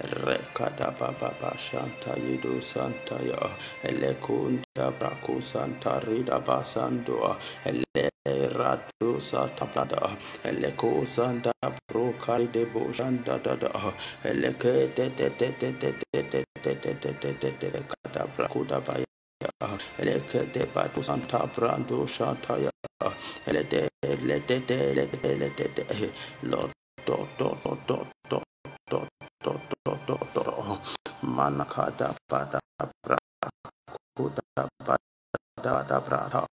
Rekada baba shanta yido santa ya elekunda braku santa rida basando ele rado santa pada eleko santa bro kari de boshanda da eleke kada brakuda baya eleke de batu santa brando shanta ya elede Lord manakada pada brakuda pada brata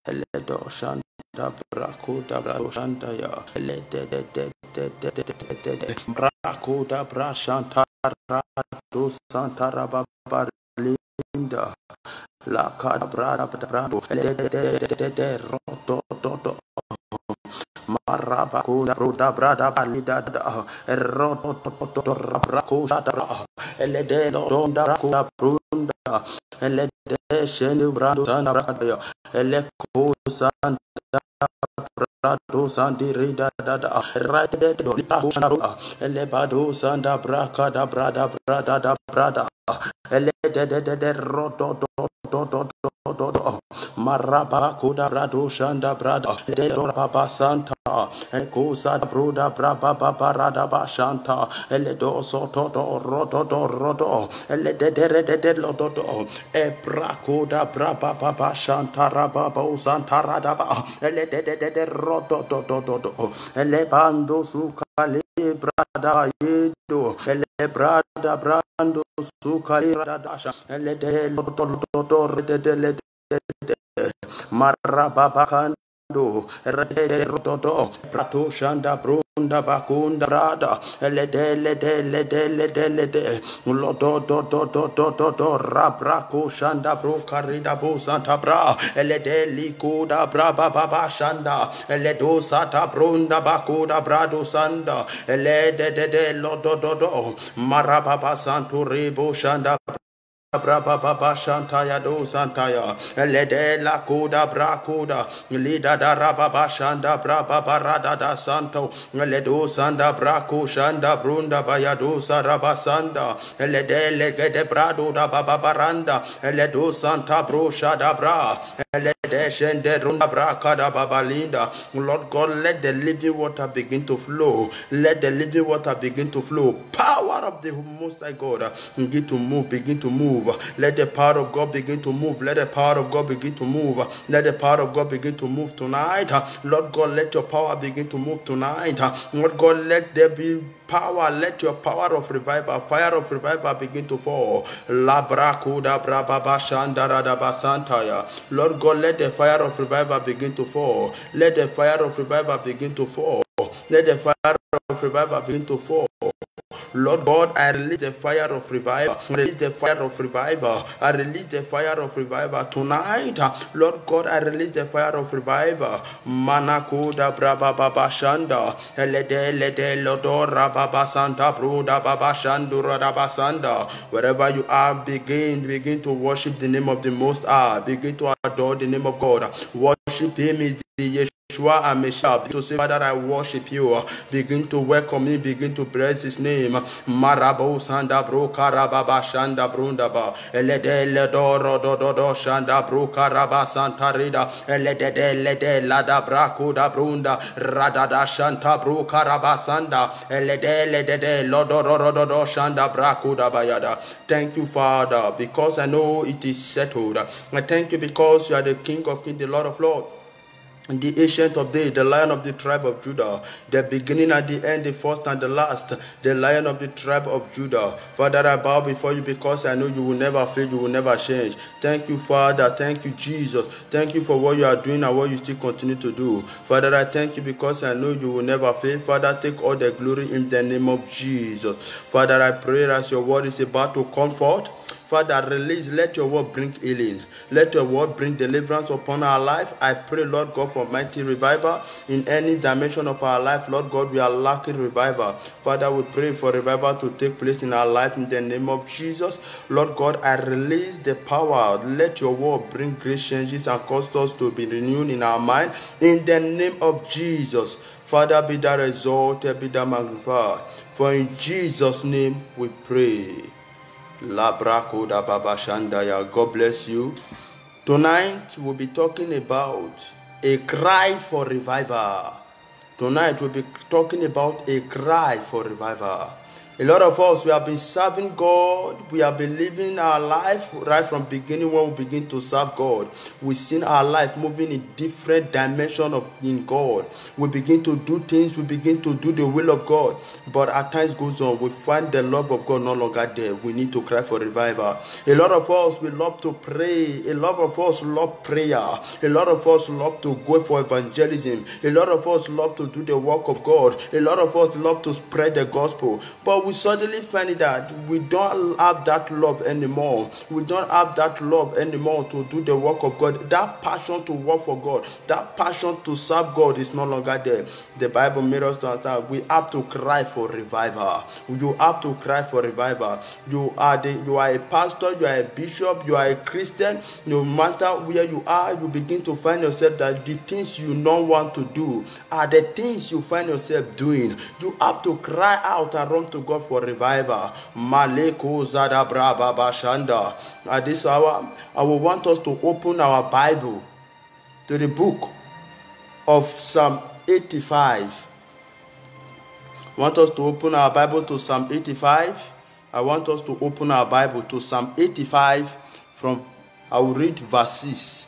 eledo shanta brakuda brashanta ya elede brakuda brashanta rado santa rababarinda la kada brada brado elede roto Marabakunda Bruda Brada Balida Roto Rabrakuda Elede Donda Rakuda Brunda Elede Shenu Brando Sanda Bradaya Eleko Sanda Brado Sandi Rida Dada Rade Dolita Elebado Sanda Braka da Brada Elede Roto Maraba kuda brado shanda brada de baba santa ekusa bruda braba rada bashanta eledo soto rodo de lododo ebrakuda braba baba shanta raba santa rada ba de rodo elebando sukali brada yedo elebrada brando sukali rada dasha elede lodo de Marababakando Rododo Prato Shanda Brunda Bakunda Brada Lede Lodo Rabrako Shanda Bro Carida Bo Santa Bra Lede Likuda Braba Baba Shanda Ledo Sata Brunda Bakuda Brado Sanda Lede Lodo Marababa Santo Rebo Shanda Braba Shantaya do Santaya Lede la Kuda Brakuda Lida da Rababa Shanda Braba Barada da Santo Ledo Sanda Braku Shanda Brunda Bayado Sarabasanda Lede Legede Brado da Baba Baranda Ledo Santa Bro Shada Bra Lede Shende Runda Braka da Babalinda. Lord God, let the living water begin to flow. Let the living water begin to flow. Power of the Most High God begin to move. Let the power of God begin to move. Let the power of God begin to move. Let the power of God begin to move tonight. Lord God, let your power begin to move tonight. Lord God, let there be power. Let your power of revival, fire of revival begin to fall. La brakuda brababa shandara da basantaya. Lord God, let the fire of revival begin to fall. Let the fire of revival begin to fall. Let the fire of revival begin to fall. Lord God, I release the fire of revival. I release the fire of revival. I release the fire of revival tonight. Lord God, I release the fire of revival. Manakuda braba baba shanda. Lede lodora baba santa bruda baba shandura rabasanda. Wherever you are, begin to worship the name of the Most High. Begin to adore the name of God. Worship Him is the Yeshua and Messiah. To say, Father, I worship you. Begin to welcome me. Begin to praise His name. Marabo sanda bro karababa shanda brunda ba. Elede do shanda bro karaba santa rida. Elede lada braku da brunda. Radada shanta bro karaba sanda. Elede lodo shanda braku da bayada. Thank you, Father, because I know it is settled. I thank you because you are the King of Kings, the Lord of Lords, the Ancient of Days, the Lion of the tribe of Judah, the beginning and the end, the first and the last, the Lion of the tribe of Judah. Father, I bow before you because I know you will never fail, you will never change. Thank you, Father. Thank you, Jesus. Thank you for what you are doing and what you still continue to do. Father, I thank you because I know you will never fail. Father, take all the glory in the name of Jesus. Father, I pray as your word is about to comfort. Father, release, let your word bring healing. Let your word bring deliverance upon our life. I pray, Lord God, for mighty revival in any dimension of our life. Lord God, we are lacking revival. Father, we pray for revival to take place in our life in the name of Jesus. Lord God, I release the power. Let your word bring great changes and cause us to be renewed in our mind in the name of Jesus. Father, be thou exalted, be thou magnified. For in Jesus' name we pray. Labrakoda Baba Shandaya. God bless you. Tonight we'll be talking about a cry for revival. Tonight we'll be talking about a cry for revival. A lot of us, we have been serving God. We have been living our life right from beginning. When we begin to serve God, we've seen our life moving in different dimensions in God. We begin to do things. We begin to do the will of God. But as time goes on, we find the love of God no longer there. We need to cry for revival. A lot of us, we love to pray. A lot of us love prayer. A lot of us love to go for evangelism. A lot of us love to do the work of God. A lot of us love to spread the gospel. But we suddenly find that we don't have that love anymore. We don't have that love anymore to do the work of God. That passion to work for God, that passion to serve God is no longer there. The Bible made us to understand we have to cry for revival. You have to cry for revival. You are a pastor, you are a bishop, you are a Christian. No matter where you are, you begin to find yourself that the things you don't want to do are the things you find yourself doing. You have to cry out and run to God for revival. Maleko Zadabra Baba Shanda. At this hour, I will want us to open our Bible to the book of Psalm 85. I want us to open our Bible to Psalm 85. I want us to open our Bible to Psalm 85 I will read verses.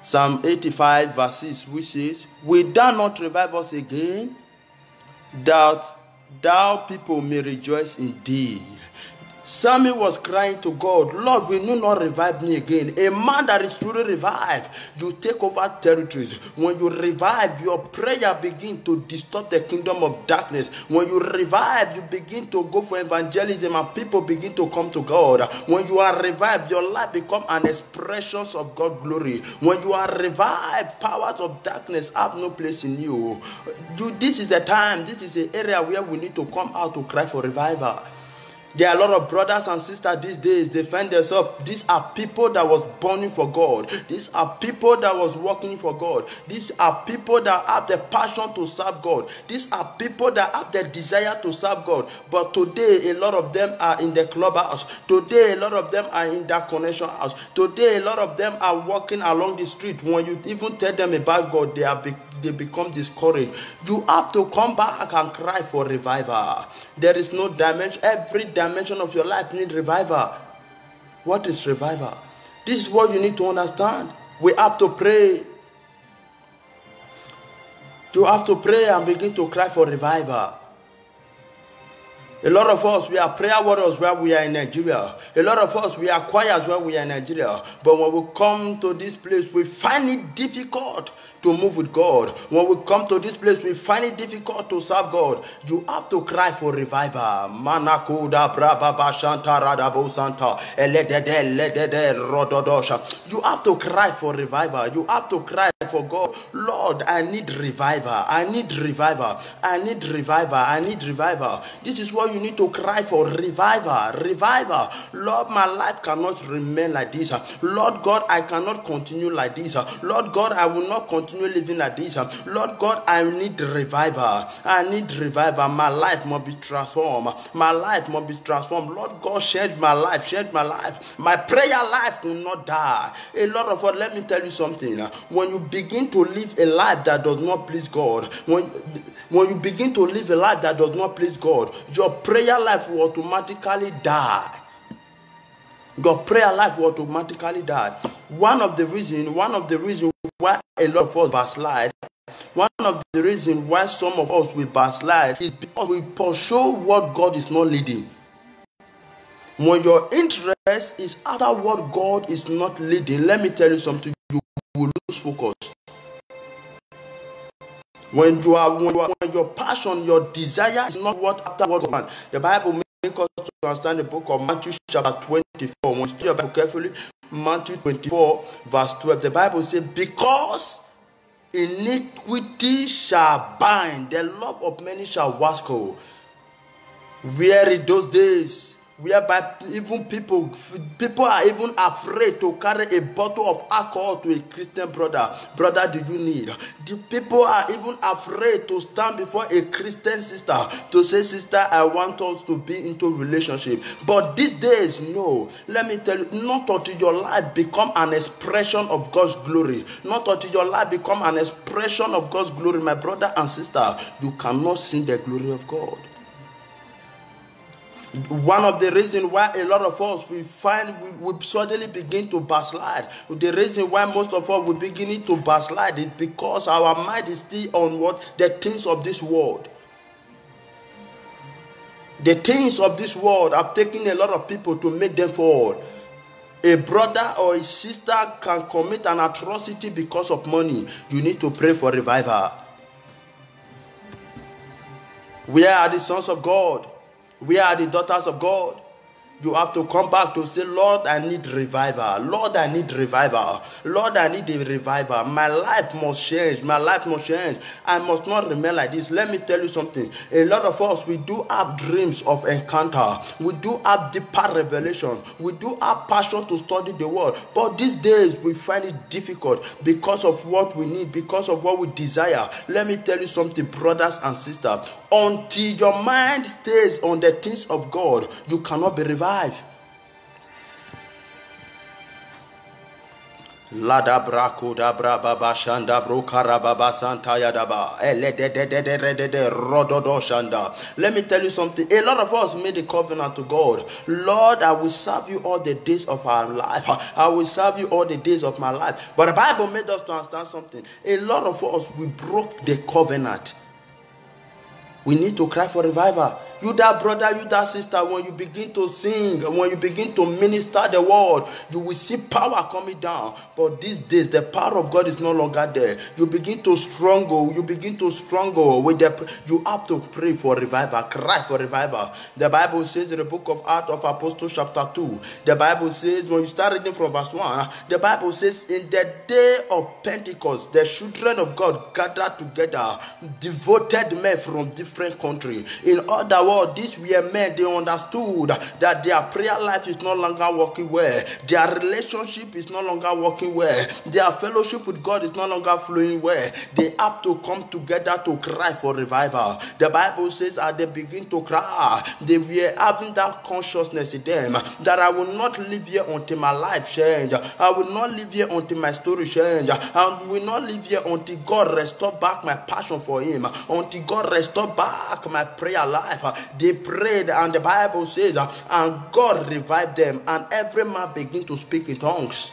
Psalm 85 verses, which says, "Will thou not revive us again, that thou people may rejoice in thee?" Samuel was crying to God, "Lord, will you not revive me again?" A man that is truly revived, you take over territories. When you revive, your prayer begins to distort the kingdom of darkness. When you revive, you begin to go for evangelism and people begin to come to God. When you are revived, your life becomes an expression of God's glory. When you are revived, powers of darkness have no place in you. This is the time, this is the area where we need to come out to cry for revival. There are a lot of brothers and sisters these days, they find themselves, these are people that was burning for God. These are people that was working for God. These are people that have the passion to serve God. These are people that have the desire to serve God. But today, a lot of them are in the clubhouse. Today, a lot of them are in that connection house. Today, a lot of them are walking along the street. When you even tell them about God, they become discouraged. You have to come back and cry for revival. There is no dimension. Every dimension of your life needs revival. What is revival? This is what you need to understand. We have to pray. You have to pray and begin to cry for revival. A lot of us, we are prayer warriors where we are in Nigeria. A lot of us, we are choirs where we are in Nigeria. But when we come to this place, we find it difficult to move with God. When we come to this place, we find it difficult to serve God. You have to cry for revival. Manakoda brababa shanta radabo santa eledede rododosha. You have to cry for revival. You have to cry for God. Lord, I need revival. I need revival. I need revival. I need revival. This is what you need to cry for. Revival. Revival. Lord, my life cannot remain like this. Lord God, I cannot continue like this. Lord God, I will not continue living like this. Lord God, I need revival. I need revival. My life must be transformed. My life must be transformed. Lord God, change my life. Change my life. My prayer life will not die. A lot of us, let me tell you something. When you begin to live a life that does not please God, when you begin to live a life that does not please God, your prayer life will automatically die. Your prayer life will automatically die. One of the reasons why a lot of us backslide, one of the reasons why some of us will backslide is because we pursue what God is not leading. When your interest is after what God is not leading, let me tell you something, you will lose focus. When your passion, your desire is not what after what God wants. The Bible makes us to understand the book of Matthew chapter 24. When you study your Bible carefully, Matthew 24 verse 12, the Bible says, because iniquity shall bind, the love of many shall wax cold. Where in those days, whereby even people are even afraid to carry a bottle of alcohol to a Christian brother. Brother, do you need? The people are even afraid to stand before a Christian sister to say, sister, I want us to be into a relationship. But these days, no. Let me tell you, not until your life become an expression of God's glory, not until your life become an expression of God's glory, my brother and sister, you cannot see the glory of God. One of the reasons why a lot of us we suddenly begin to backslide. The reason why most of us we beginning to backslide is because our mind is still on the things of this world. The things of this world have taken a lot of people to make them fall. A brother or a sister can commit an atrocity because of money. You need to pray for revival. Where are the sons of God? Where are the daughters of God? You have to come back to say, Lord, I need revival. Lord, I need revival. Lord, I need a revival. My life must change. My life must change. I must not remain like this. Let me tell you something. A lot of us, we do have dreams of encounter. We do have deeper revelation. We do have passion to study the word. But these days, we find it difficult because of what we need, because of what we desire. Let me tell you something, brothers and sisters. Until your mind stays on the things of God, you cannot be revived. Lada brako da braba bashanda brokara baba santa yadaba rododo shanda. Let me tell you something. A lot of us made a covenant to God. Lord, I will serve you all the days of our life. I will serve you all the days of my life. But the Bible made us to understand something. A lot of us, we broke the covenant. We need to cry for revival. You that brother, you that sister, when you begin to sing, when you begin to minister the word, you will see power coming down. But these days, the power of God is no longer there. You begin to struggle. You begin to struggle with you have to pray for revival, cry for revival. The Bible says in the book of Acts of Apostles chapter 2, the Bible says, when you start reading from verse 1, the Bible says, in the day of Pentecost, the children of God gathered together, devoted men from different countries. In other words, these were men, they understood that their prayer life is no longer working well. Their relationship is no longer working well. Their fellowship with God is no longer flowing well. They have to come together to cry for revival. The Bible says as they begin to cry, they were having that consciousness in them that I will not live here until my life change. I will not live here until my story change. I will not live here until God restore back my passion for Him. Until God restore back my prayer life. They prayed, and the Bible says, and God revived them, and every man began to speak in tongues.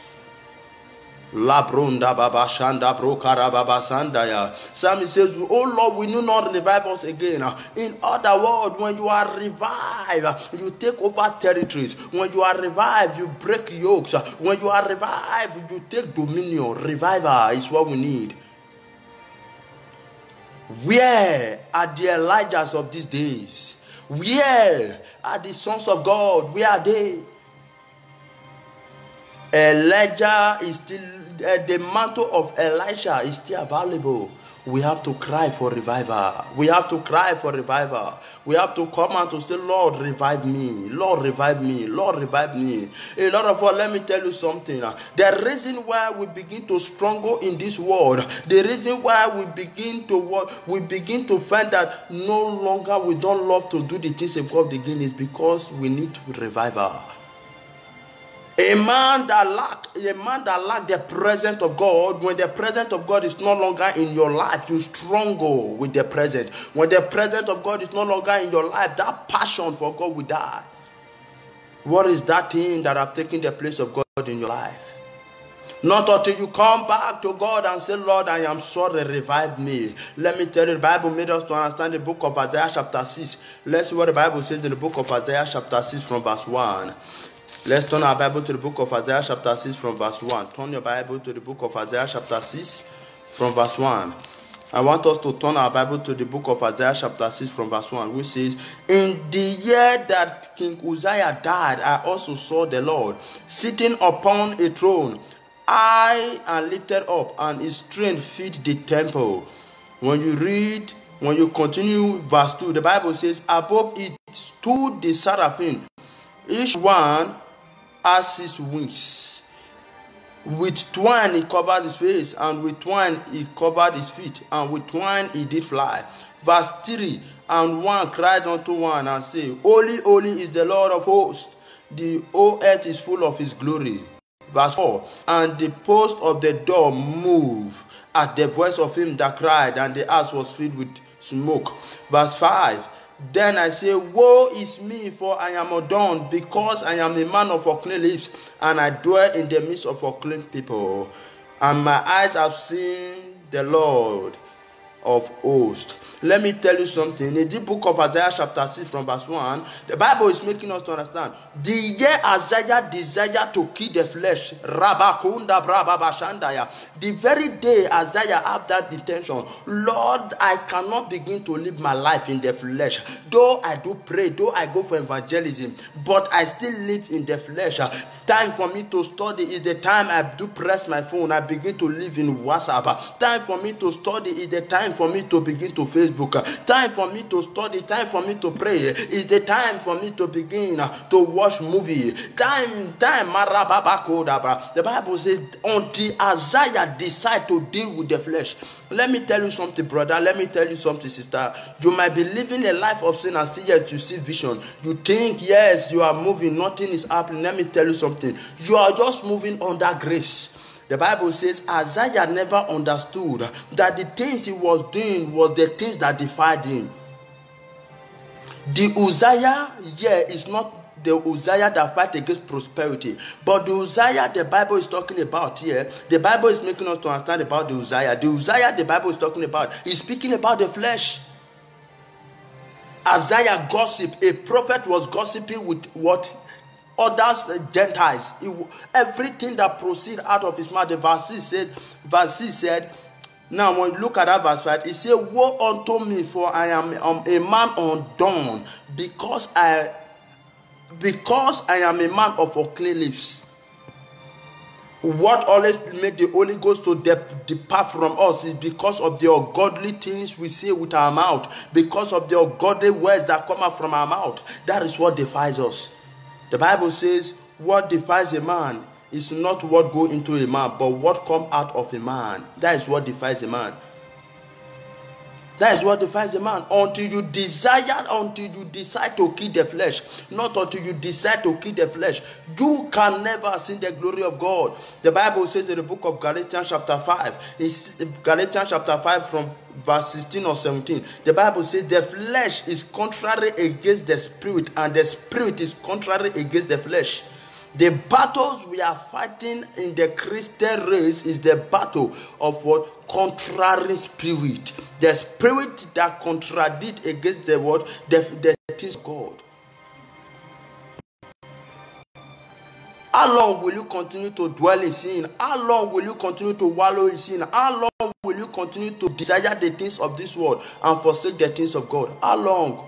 La brunda baba shanda brokara baba sandaya. Psalmist says, oh Lord, we do not revive us again. In other words, when you are revived, you take over territories. When you are revived, you break yokes. When you are revived, you take dominion. Revival is what we need. Where are the Elijahs of these days? Where are the sons of God? Where are they? Elijah is still, the mantle of Elisha is still available. We have to cry for revival. We have to cry for revival. We have to come out to say, Lord, revive me. Lord, revive me. Lord, revive me. A lot of us, let me tell you something. The reason why we begin to struggle in this world, the reason why we begin to find that no longer we don't love to do the things of God again is because we need revival. A man that lack the presence of God, when the presence of God is no longer in your life, you struggle with the presence. When the presence of God is no longer in your life, that passion for God will die. What is that thing that have taken the place of God in your life? Not until you come back to God and say, Lord, I am sorry, revive me. Let me tell you, the Bible made us to understand the book of Isaiah chapter 6. Let's see what the Bible says in the book of Isaiah chapter 6 from verse 1. Let's turn our Bible to the book of Isaiah chapter 6 from verse 1. Turn your Bible to the book of Isaiah chapter 6 from verse 1. I want us to turn our Bible to the book of Isaiah chapter 6 from verse 1, which says, in the year that King Uzziah died, I also saw the Lord sitting upon a throne, high and lifted up, and his train filled the temple. When you continue verse 2, the Bible says, above it stood the seraphim. Each one has 6 wings. With twine he covered his face, and with twine he covered his feet, and with twine he did fly. Verse 3, and one cried unto one and said, Holy, holy is the Lord of hosts. The whole earth is full of his glory. Verse 4, and the post of the door moved at the voice of him that cried, and the house was filled with smoke. Verse 5, then I say, woe is me, for I am undone, because I am a man of unclean lips, and I dwell in the midst of unclean people, and my eyes have seen the Lord of hosts. Let me tell you something. In the book of Isaiah chapter 6 from verse 1, the Bible is making us to understand the year Isaiah desired to kill the flesh, the very day Isaiah had that intention, Lord, I cannot begin to live my life in the flesh. Though I do pray, though I go for evangelism, but I still live in the flesh. Time for me to study is the time I do press my phone. I begin to live in WhatsApp. Time for me to study is the time for me to begin to Facebook. Time for me to study, time for me to pray is the time for me to begin to watch movie. Time. The Bible says until Isaiah decide to deal with the flesh. Let me tell you something, brother. Let me tell you something, sister. You might be living a life of sin and still yet you see vision. You think, yes, you are moving, nothing is happening. Let me tell you something. You are just moving under grace. The Bible says Isaiah never understood that the things he was doing was the things that defied him. The Uzziah here is not the Uzziah that fight against prosperity, but the Uzziah the Bible is talking about here, the Bible is making us to understand about the Uzziah. The Uzziah the Bible is talking about is speaking about the flesh. Isaiah gossip. A prophet was gossiping with what? Others, Gentiles. Everything that proceeded out of his mouth. The verse 6 said, now when you look at that verse 5, it said, woe unto me, for I am a man undone, because I am a man of unclean lips. What always make the Holy Ghost to depart from us is because of the ungodly things we say with our mouth, because of the ungodly words that come out from our mouth. That is what defies us. The Bible says what defies a man is not what go into a man, but what come out of a man. That is what defies a man. That is what defies a man. Until you decide to kill the flesh, not until you decide to kill the flesh, you can never see the glory of God. The Bible says in the book of Galatians chapter 5, Galatians chapter 5 from verse 16 or 17, the Bible says the flesh is contrary against the spirit, and the spirit is contrary against the flesh. The battles we are fighting in the Christian race is the battle of what? Contrary spirit. The spirit that contradicts against the word, the things of God. How long will you continue to dwell in sin? How long will you continue to wallow in sin? How long will you continue to desire the things of this world and forsake the things of God? How long?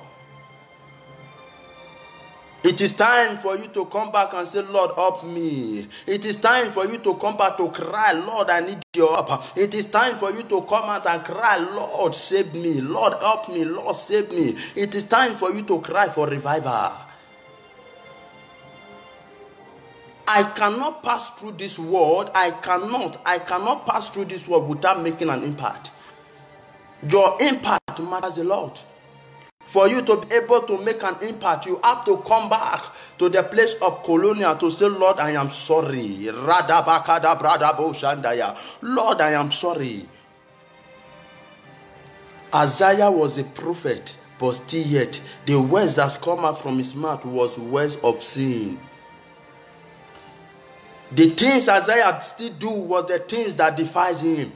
It is time for you to come back and say, Lord, help me. It is time for you to come back to cry, Lord, I need your help. It is time for you to come out and cry, Lord, save me. Lord, help me. Lord, save me. It is time for you to cry for revival. I cannot pass through this world. I cannot pass through this world without making an impact. Your impact matters a lot. For you to be able to make an impact, you have to come back to the place of Colonia to say, Lord, I am sorry. Lord, I am sorry. Isaiah was a prophet, but still yet, the words that come out from his mouth was words of sin. The things Isaiah still do was the things that defies him.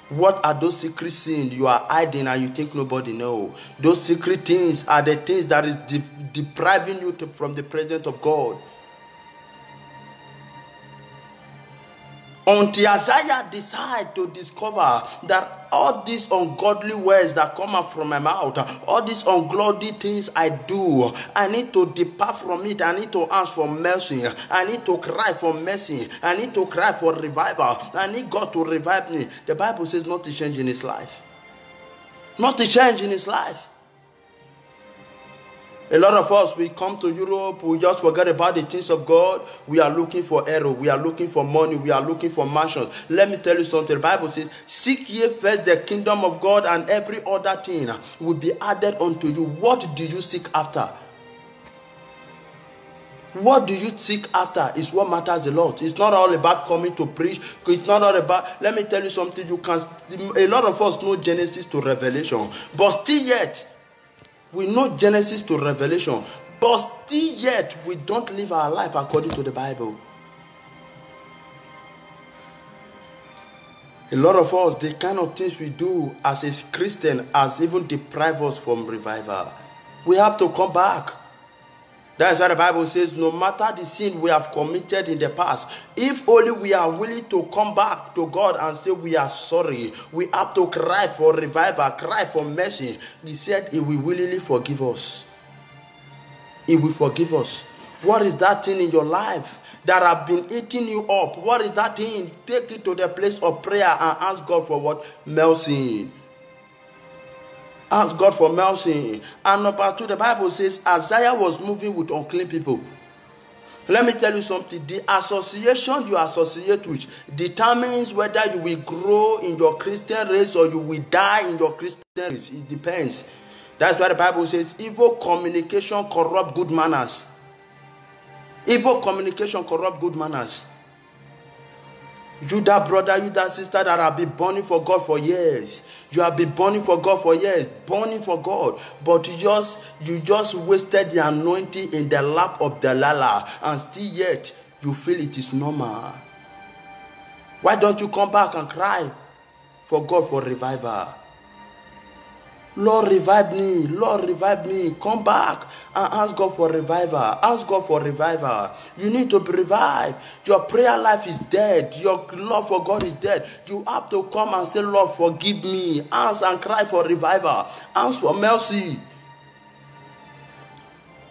What are those secret sins you are hiding and you think nobody knows? Those secret things are the things that is depriving you from the presence of God. Until Isaiah decided to discover that all these ungodly words that come out from my mouth, all these ungodly things I do, I need to depart from it. I need to ask for mercy. I need to cry for mercy. I need to cry for revival. I need God to revive me. The Bible says not to change in his life. Not to change in his life. A lot of us, we come to Europe, we just forget about the things of God. We are looking for arrow, we are looking for money, we are looking for mansions. Let me tell you something. The Bible says, seek ye first the kingdom of God, and every other thing will be added unto you. What do you seek after? What do you seek after is what matters a lot. It's not all about coming to preach. It's not all about, let me tell you something. A lot of us know Genesis to Revelation, but still yet, we know Genesis to Revelation, but still yet we don't live our life according to the Bible. A lot of us, the kind of things we do as a Christian has even deprived us from revival. We have to come back. That's why the Bible says, no matter the sin we have committed in the past, if only we are willing to come back to God and say we are sorry, we have to cry for revival, cry for mercy. He said he will willingly forgive us. He will forgive us. What is that thing in your life that have been eating you up? What is that thing? Take it to the place of prayer and ask God for what? Mercy. Ask God for mercy. And number 2, the Bible says Isaiah was moving with unclean people. Let me tell you something. The association you associate with determines whether you will grow in your Christian race or you will die in your Christian race. It depends. That's why the Bible says evil communication corrupt good manners. Evil communication corrupt good manners. You that brother, you that sister that have been burning for God for years. You have been burning for God for years, burning for God. But you just wasted the anointing in the lap of Delilah, and still yet you feel it is normal. Why don't you come back and cry for God for revival? Lord, revive me. Lord, revive me. Come back and ask God for revival. Ask God for revival. You need to be revived. Your prayer life is dead. Your love for God is dead. You have to come and say, Lord, forgive me. Ask and cry for revival. Ask for mercy.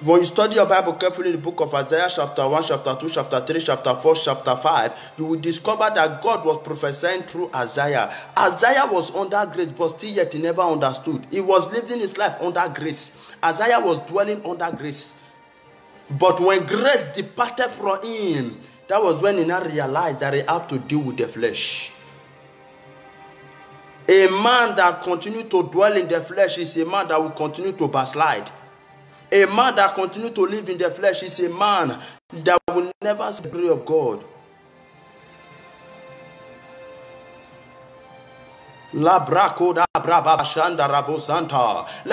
When you study your Bible carefully in the book of Isaiah chapter 1, chapter 2, chapter 3, chapter 4, chapter 5, you will discover that God was prophesying through Isaiah. Isaiah was under grace, but still yet he never understood. He was living his life under grace. Isaiah was dwelling under grace. But when grace departed from him, that was when he now realized that he had to deal with the flesh. A man that continues to dwell in the flesh is a man that will continue to backslide. A man that continues to live in the flesh is a man that will never see the glory of God. Let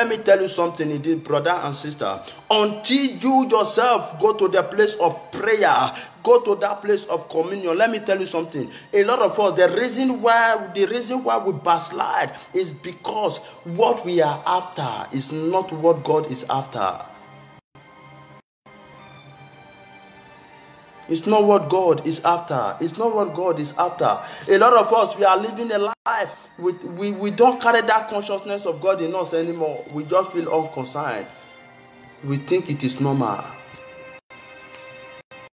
me tell you something, indeed, brother and sister. Until you yourself go to the place of prayer, go to that place of communion. Let me tell you something. A lot of us, the reason why we backslide is because what we are after is not what God is after. It's not what God is after. It's not what God is after. A lot of us, we are living a life. We don't carry that consciousness of God in us anymore. We just feel unconcerned. We think it is normal.